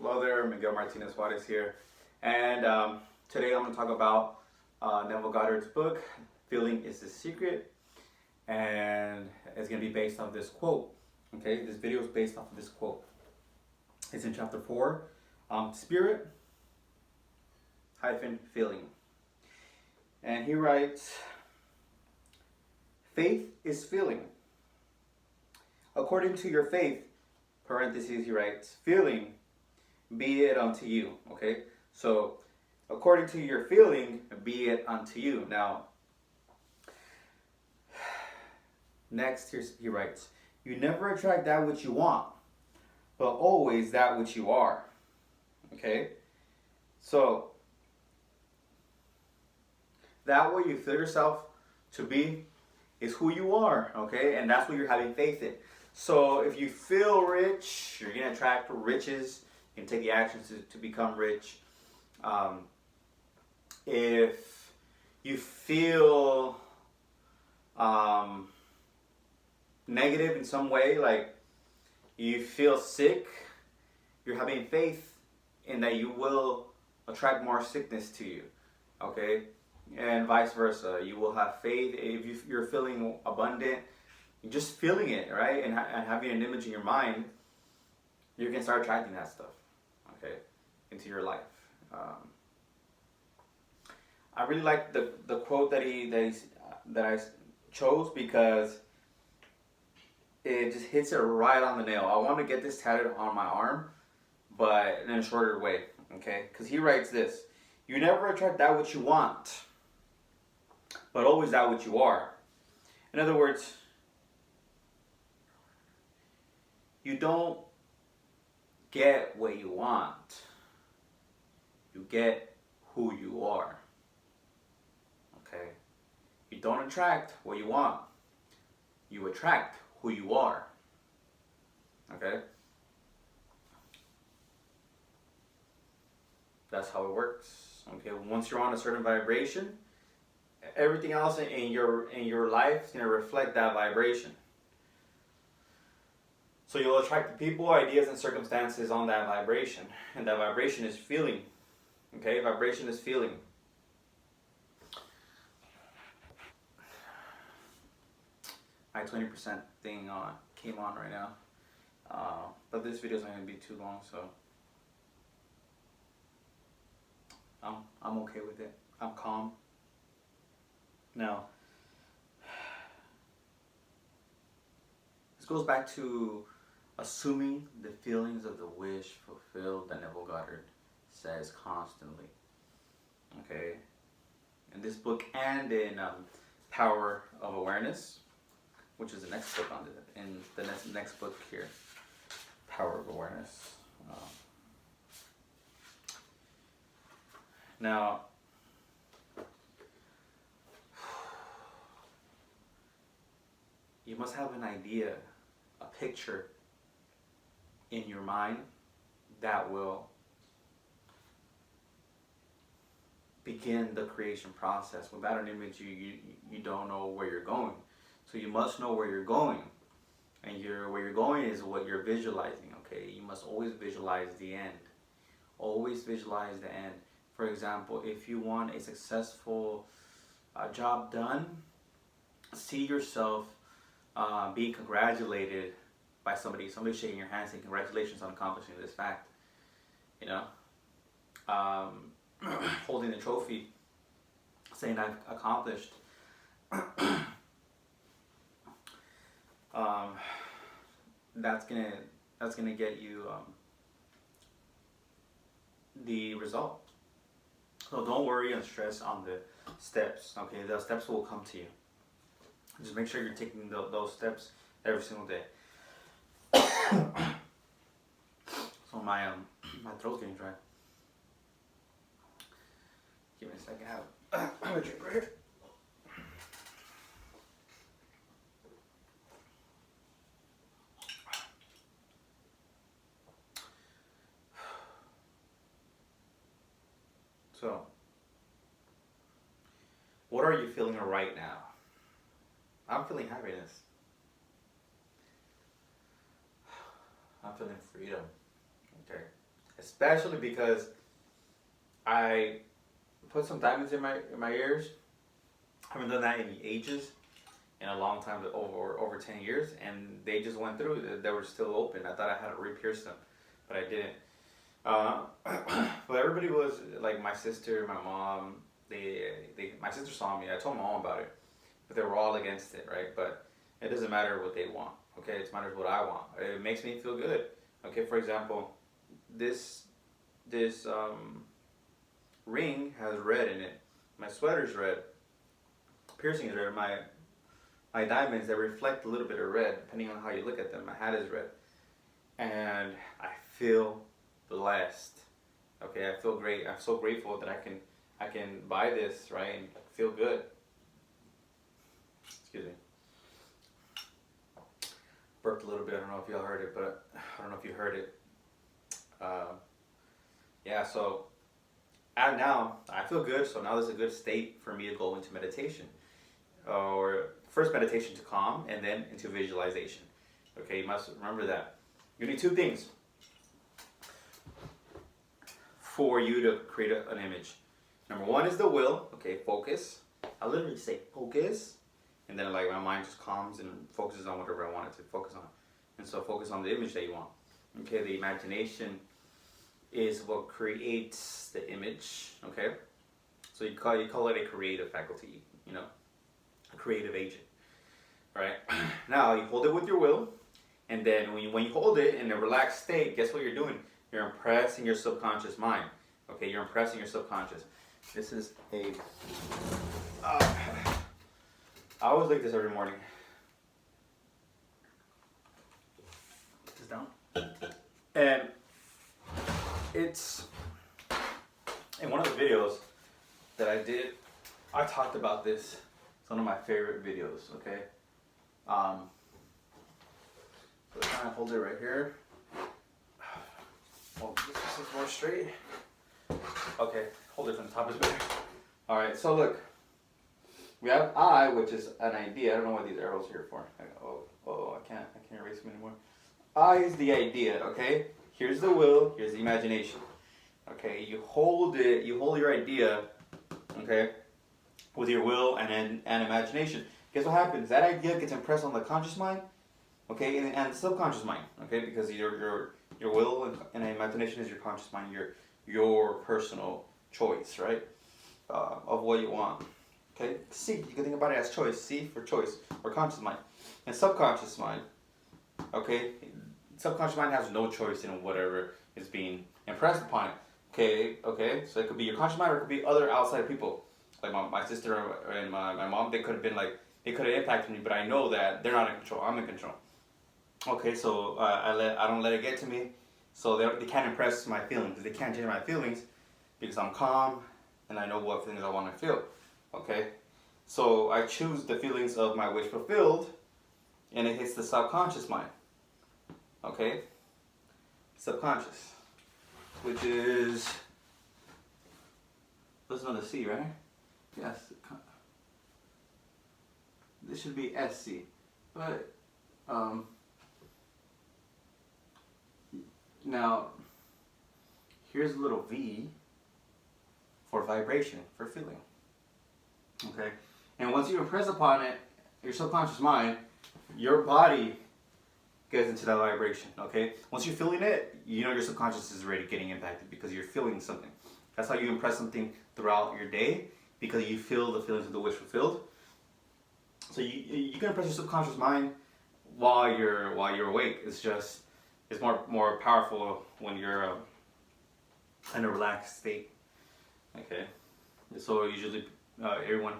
Hello there, Miguel Martinez Juarez here, and today I'm going to talk about Neville Goddard's book, Feeling is the Secret, and it's going to be based off this quote. Okay, this video is based off of this quote. It's in chapter 4, Spirit hyphen feeling. And he writes, faith is feeling. According to your faith, parentheses, he writes, feeling, be it unto you. Okay, so according to your feeling, be it unto you. Now, next he writes, you never attract that which you want, but always that which you are. Okay, so that way you feel yourself to be is who you are. Okay, and that's what you're having faith in. So if you feel rich, you're going to attract riches. You can take the actions to become rich. If you feel negative in some way, like you feel sick, you're having faith in that you will attract more sickness to you. Okay? And vice versa. You will have faith if you're feeling abundant. Just feeling it, right? And having an image in your mind, you can start attracting that stuff, okay, into your life. I really like the quote that I chose because it just hits it right on the nail. I want to get this tatted on my arm, but in a shorter way, okay? Because he writes this: you never attract that which you want, but always that which you are. In other words, you don't get what you want. You get who you are. Okay? You don't attract what you want. You attract who you are. Okay? That's how it works. Okay? Once you're on a certain vibration, everything else in your life is going to reflect that vibration. So you'll attract the people, ideas, and circumstances on that vibration. And that vibration is feeling. Okay? Vibration is feeling. My 20% thing came on right now. But this video is not going to be too long, so I'm okay with it. I'm calm. Now, this goes back to assuming the feelings of the wish fulfilled that Neville Goddard says constantly. Okay? In this book and in Power of Awareness, which is the next book on it, in the next book here, Power of Awareness. Now, you must have an idea, a picture in your mind that will begin the creation process. Without an image, you don't know where you're going. So you must know where you're going. And where you're going is what you're visualizing, okay? You must always visualize the end. Always visualize the end. For example, if you want a successful job done, see yourself being congratulated by somebody shaking your hand saying congratulations on accomplishing this fact, you know, holding the trophy saying I've accomplished. That's gonna get you the result. So don't worry and stress on the steps. Okay, the steps will come to you. Just make sure you're taking those steps every single day. So my throat's getting dry. Give me a second. I have a drink right here. So, what are you feeling right now? I'm feeling happiness. I'm feeling freedom. Okay. especially because I put some diamonds in my ears. I haven't done that in ages, in a long time, over 10 years, and they just went through. They were still open. I thought I had to re-pierce them, but I didn't. But everybody was like, my sister, my mom. My sister saw me. I told my mom about it, but they were all against it, right? But it doesn't matter what they want. Okay, it matters what I want. It makes me feel good. Okay, for example, this ring has red in it. My sweater's red. Piercing is red. My diamonds, they reflect a little bit of red depending on how you look at them. My hat is red, and I feel blessed. Okay, I feel great. I'm so grateful that I can buy this, right, and feel good. Excuse me. Burped a little bit. I don't know if y'all heard it, but I don't know if you heard it. Yeah, so now I feel good. So now there's a good state for me to go into meditation, or first meditation to calm, and then into visualization. Okay, you must remember that. You need two things for you to create an image. Number one is the will. Okay, focus. I literally say focus, and then like my mind just calms and focuses on whatever I want it to focus on. And so focus on the image that you want. Okay, the imagination is what creates the image. Okay, so you call it a creative faculty. You know, a creative agent. Right. Now you hold it with your will, and then when you hold it in a relaxed state, guess what you're doing? You're impressing your subconscious mind. Okay, you're impressing your subconscious. This is a. I always like this every morning. Put this down. And it's in one of the videos that I did. I talked about this. It's one of my favorite videos. Okay. So I kind of hold it right here. Well, this is more straight. Okay, hold it from the top is better. All right, so look, we have I, which is an idea. I don't know what these arrows are here for. I can't erase them anymore. I is the idea. Okay, here's the will. Here's the imagination. Okay, you hold it. You hold your idea. Okay, with your will and imagination. Guess what happens? That idea gets impressed on the conscious mind. Okay, and the subconscious mind. Okay, because your will and imagination is your conscious mind. Your personal choice, right? Of what you want. Okay, see, you can think about it as choice. See for choice, or conscious mind, and subconscious mind. Okay, subconscious mind has no choice in whatever is being impressed upon it. Okay, so it could be your conscious mind, or it could be other outside people, like my sister and my mom. They could have been like, they could have impacted me, but I know that they're not in control. I'm in control. Okay, so I don't let it get to me. So they can't impress my feelings. They can't change my feelings because I'm calm and I know what feelings I want to feel. Okay? So I choose the feelings of my wish fulfilled, and it hits the subconscious mind. Okay? Subconscious. Which is... That's another C, right? Yes. This should be SC. But... Now, here's a little V for vibration, for feeling. Okay? And once you impress upon it, your subconscious mind, your body gets into that vibration. Okay? Once you're feeling it, you know your subconscious is already getting impacted because you're feeling something. That's how you impress something throughout your day, because you feel the feelings of the wish fulfilled. So you can impress your subconscious mind while you're awake. It's more powerful when you're in a relaxed state. Okay, so usually everyone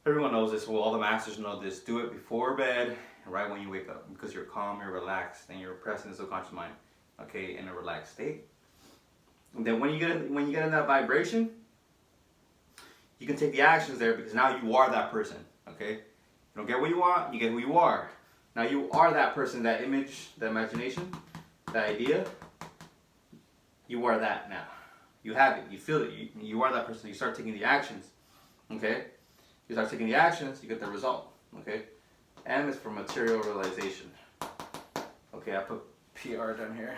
knows this. Well, all the masters know this. Do it before bed, right when you wake up, because you're calm, you're relaxed, and you're pressing the subconscious mind. Okay, in a relaxed state. And then when you get in that vibration, you can take the actions there, because now you are that person. Okay, you don't get what you want, you get who you are. Now you are that person, that image, that imagination, that idea. You are that now. You have it. You feel it. You are that person. You start taking the actions. Okay? You start taking the actions, you get the result. Okay? M is for material realization. Okay, I put PR down here.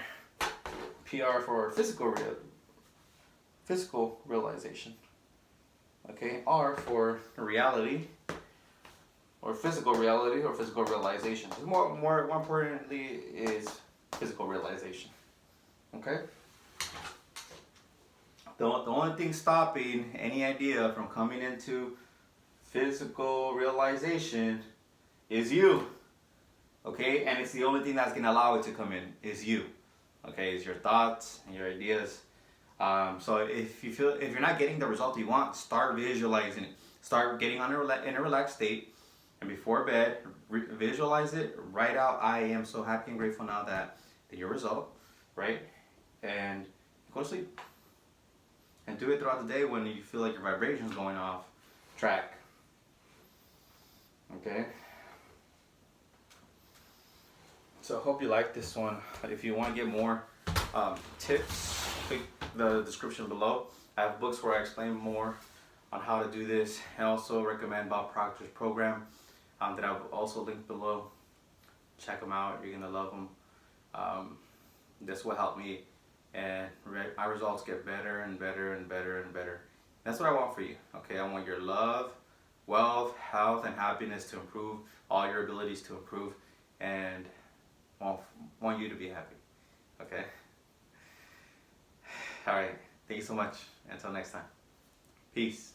PR for physical realization. Okay, R for reality, or physical reality, or physical realization. More importantly is physical realization. Okay. The only thing stopping any idea from coming into physical realization is you. Okay, and it's the only thing that's gonna allow it to come in is you. Okay, it's your thoughts and your ideas. So if you're not getting the result you want, start visualizing it. Start getting in a relaxed state, and before bed, visualize it. Write out, I am so happy and grateful now that your result, right? And go to sleep. And do it throughout the day when you feel like your vibration's going off track. Okay. So I hope you like this one. If you want to get more tips, click the description below. I have books where I explain more on how to do this. I also recommend Bob Proctor's program that I've also linked below. Check them out. You're going to love them. That's what helped me. And my results get better and better and better and better. That's what I want for you. Okay, I want your love, wealth, health, and happiness to improve. All your abilities to improve. And want you to be happy. Okay? Alright. Thank you so much. Until next time. Peace.